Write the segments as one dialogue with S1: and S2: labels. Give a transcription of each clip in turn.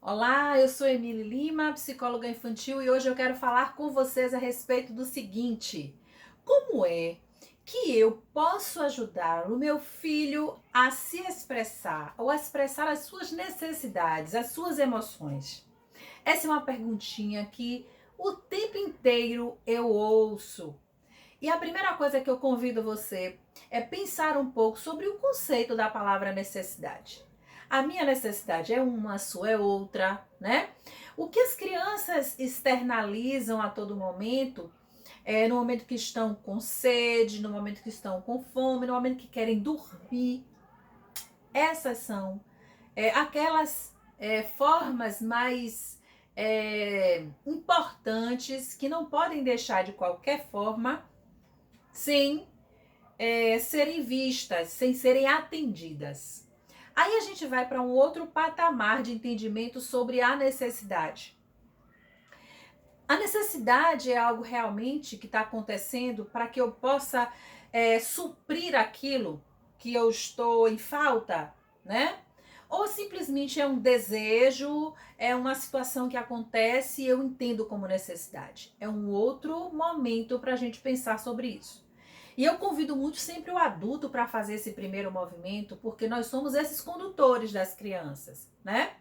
S1: Olá, eu sou Emily Lima, psicóloga infantil, e hoje eu quero falar com vocês a respeito do seguinte: como é que eu posso ajudar o meu filho a se expressar ou a expressar as suas necessidades, as suas emoções? Essa é uma perguntinha que o tempo inteiro eu ouço. E a primeira coisa que eu convido você é pensar um pouco sobre o conceito da palavra necessidade. A minha necessidade é uma, a sua é outra, né? O que as crianças externalizam a todo momento, no momento que estão com sede, no momento que estão com fome, no momento que querem dormir, essas são aquelas formas mais importantes que não podem deixar de qualquer forma sem serem vistas, sem serem atendidas. Aí a gente vai para um outro patamar de entendimento sobre a necessidade. A necessidade é algo realmente que está acontecendo para que eu possa suprir aquilo que eu estou em falta, né? Ou simplesmente é um desejo, é uma situação que acontece e eu entendo como necessidade. É um outro momento para a gente pensar sobre isso. E eu convido muito sempre o adulto para fazer esse primeiro movimento, porque nós somos esses condutores das crianças, né?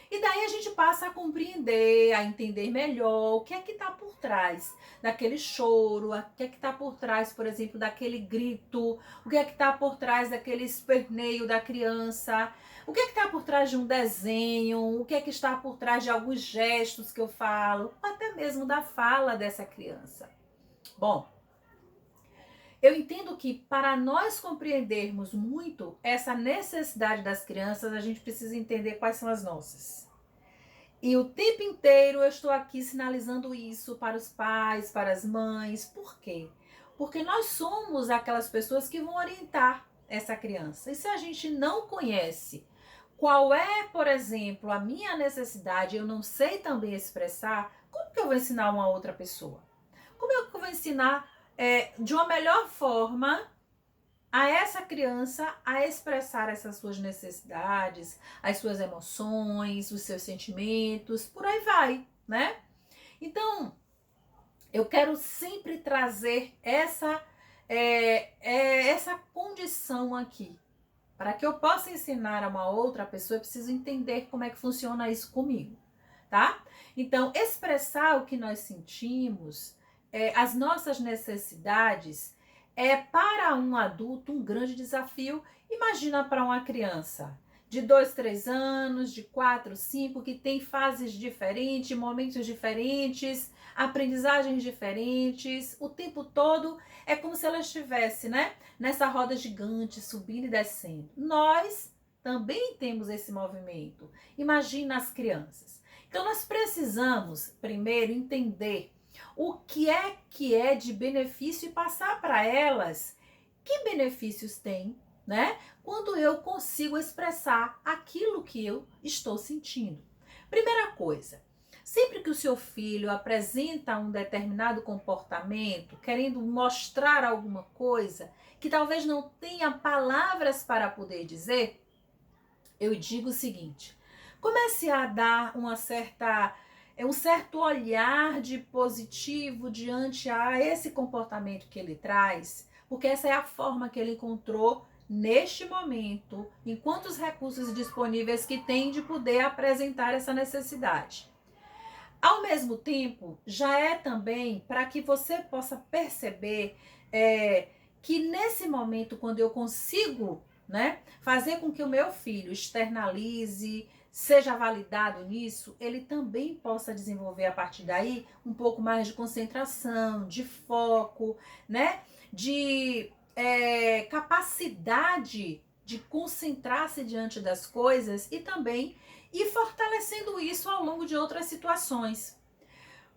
S1: E daí a gente passa a compreender, a entender melhor o que é que está por trás daquele choro, o que é que está por trás, por exemplo, daquele grito, o que é que está por trás daquele esperneio da criança, o que é que está por trás de um desenho, o que é que está por trás de alguns gestos que eu falo, até mesmo da fala dessa criança. Bom, eu entendo que para nós compreendermos muito essa necessidade das crianças, a gente precisa entender quais são as nossas. E o tempo inteiro eu estou aqui sinalizando isso para os pais, para as mães. Por quê? Porque nós somos aquelas pessoas que vão orientar essa criança. E se a gente não conhece qual é, por exemplo, a minha necessidade, eu não sei também expressar, como que eu vou ensinar uma outra pessoa? Como é que eu vou ensinar de uma melhor forma a essa criança a expressar essas suas necessidades, as suas emoções, os seus sentimentos, por aí vai, né? Então, eu quero sempre trazer essa condição aqui. Para que eu possa ensinar a uma outra pessoa, eu preciso entender como é que funciona isso comigo, tá? Então, expressar o que nós sentimos, as nossas necessidades, é para um adulto um grande desafio. Imagina para uma criança de 2, 3 anos, de 4, 5, que tem fases diferentes, momentos diferentes, aprendizagens diferentes, o tempo todo é como se ela estivesse, né, nessa roda gigante, subindo e descendo. Nós também temos esse movimento. Imagina as crianças. Então nós precisamos primeiro entender o que é de benefício e passar para elas que benefícios tem, né? Quando eu consigo expressar aquilo que eu estou sentindo. Primeira coisa, sempre que o seu filho apresenta um determinado comportamento, querendo mostrar alguma coisa que talvez não tenha palavras para poder dizer, eu digo o seguinte: comece a dar um certo olhar de positivo diante a esse comportamento que ele traz, porque essa é a forma que ele encontrou neste momento, enquanto os recursos disponíveis que tem de poder apresentar essa necessidade. Ao mesmo tempo, já é também para que você possa perceber que nesse momento, quando eu consigo, né, fazer com que o meu filho externalize, seja validado nisso, ele também possa desenvolver a partir daí um pouco mais de concentração, de foco, né, de capacidade de concentrar-se diante das coisas e também ir fortalecendo isso ao longo de outras situações.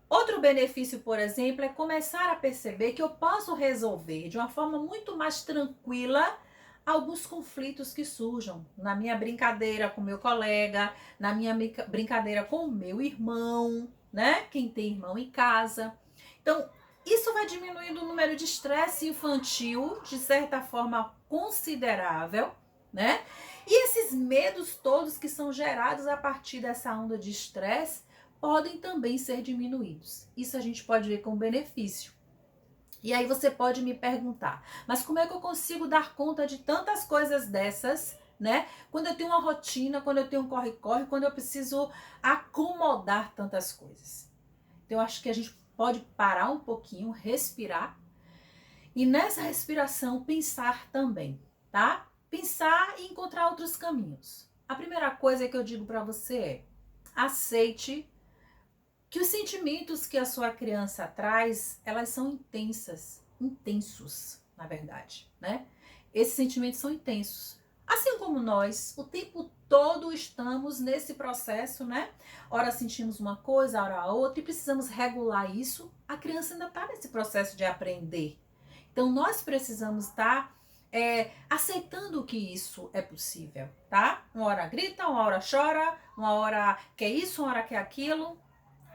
S1: Outro benefício, por exemplo, é começar a perceber que eu posso resolver de uma forma muito mais tranquila alguns conflitos que surjam na minha brincadeira com meu colega, na minha brincadeira com o meu irmão, né? Quem tem irmão em casa. Então, isso vai diminuindo o número de estresse infantil de certa forma considerável, né? E esses medos todos que são gerados a partir dessa onda de estresse podem também ser diminuídos. Isso a gente pode ver como benefício. E aí você pode me perguntar, mas como é que eu consigo dar conta de tantas coisas dessas, né? Quando eu tenho uma rotina, quando eu tenho um corre-corre, quando eu preciso acomodar tantas coisas. Então eu acho que a gente pode parar um pouquinho, respirar e nessa respiração pensar também, tá? Pensar e encontrar outros caminhos. A primeira coisa que eu digo para você é: aceite que os sentimentos que a sua criança traz, elas são intensos, na verdade, né? Esses sentimentos são intensos. Assim como nós, o tempo todo estamos nesse processo, né? Ora sentimos uma coisa, ora outra, e precisamos regular isso. A criança ainda está nesse processo de aprender. Então, nós precisamos estar aceitando que isso é possível, tá? Uma hora grita, uma hora chora, uma hora quer isso, uma hora quer aquilo.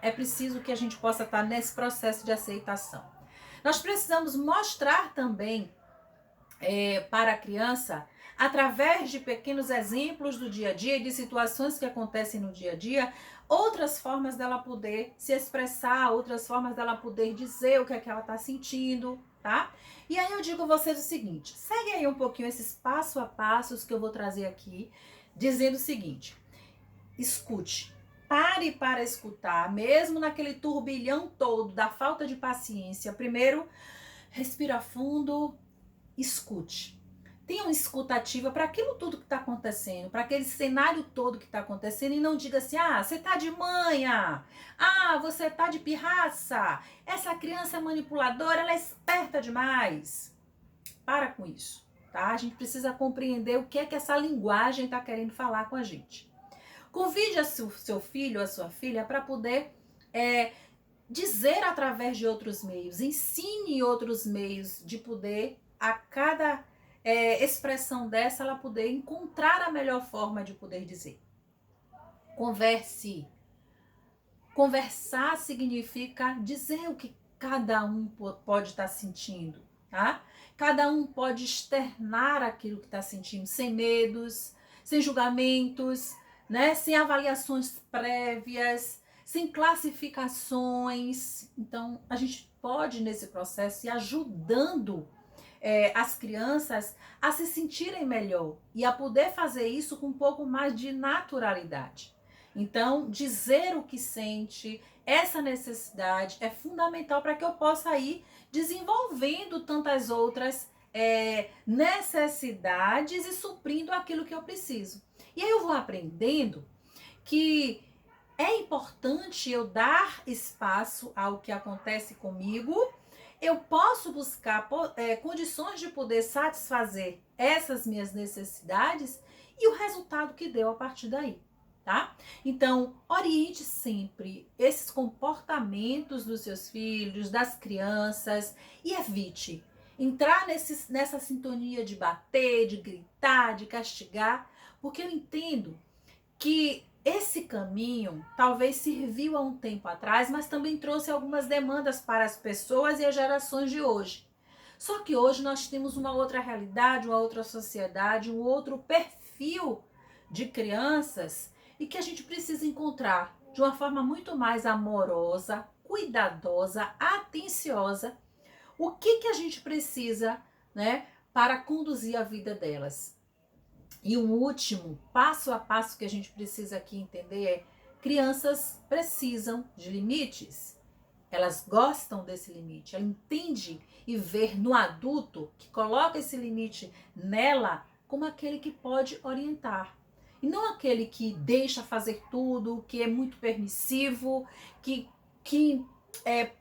S1: É preciso que a gente possa estar nesse processo de aceitação. Nós precisamos mostrar também para a criança, através de pequenos exemplos do dia a dia e de situações que acontecem no dia a dia, outras formas dela poder se expressar, outras formas dela poder dizer o que é que ela está sentindo, tá? E aí eu digo a vocês o seguinte: segue aí um pouquinho esses passo a passos que eu vou trazer aqui, dizendo o seguinte: escute. Pare para escutar, mesmo naquele turbilhão todo da falta de paciência. Primeiro, respira fundo, escute. Tenha uma escuta ativa para aquilo tudo que está acontecendo, para aquele cenário todo que está acontecendo, e não diga assim: ah, você está de manha, ah, você está de pirraça, essa criança é manipuladora, ela é esperta demais. Para com isso, tá? A gente precisa compreender o que é que essa linguagem está querendo falar com a gente. Convide a seu filho, a sua filha, para poder dizer através de outros meios. Ensine outros meios de poder, a cada expressão dessa, ela poder encontrar a melhor forma de poder dizer. Converse. Conversar significa dizer o que cada um pode estar sentindo, tá? Cada um pode externar aquilo que está sentindo, sem medos, sem julgamentos, né? Sem avaliações prévias, sem classificações. Então, a gente pode, nesse processo, ir ajudando as crianças a se sentirem melhor e a poder fazer isso com um pouco mais de naturalidade. Então, dizer o que sente, essa necessidade é fundamental para que eu possa ir desenvolvendo tantas outras necessidades e suprindo aquilo que eu preciso. E aí eu vou aprendendo que é importante eu dar espaço ao que acontece comigo. Eu posso buscar condições de poder satisfazer essas minhas necessidades e o resultado que deu a partir daí, tá? Então, oriente sempre esses comportamentos dos seus filhos, das crianças, e evite entrar nessa sintonia de bater, de gritar, de castigar, porque eu entendo que esse caminho talvez serviu há um tempo atrás, mas também trouxe algumas demandas para as pessoas e as gerações de hoje. Só que hoje nós temos uma outra realidade, uma outra sociedade, um outro perfil de crianças, e que a gente precisa encontrar de uma forma muito mais amorosa, cuidadosa, atenciosa, o que a gente precisa, né, para conduzir a vida delas. E o último passo a passo que a gente precisa aqui entender é: crianças precisam de limites. Elas gostam desse limite. Ela entende e vê no adulto que coloca esse limite nela como aquele que pode orientar. E não aquele que deixa fazer tudo, que é muito permissivo, que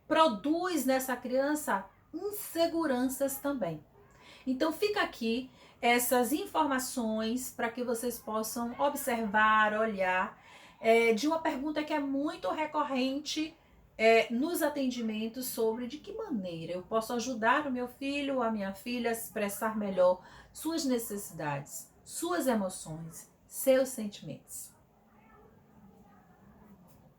S1: produz nessa criança inseguranças também. Então fica aqui essas informações para que vocês possam observar, olhar, de uma pergunta que é muito recorrente nos atendimentos, sobre de que maneira eu posso ajudar o meu filho, a minha filha a expressar melhor suas necessidades, suas emoções, seus sentimentos.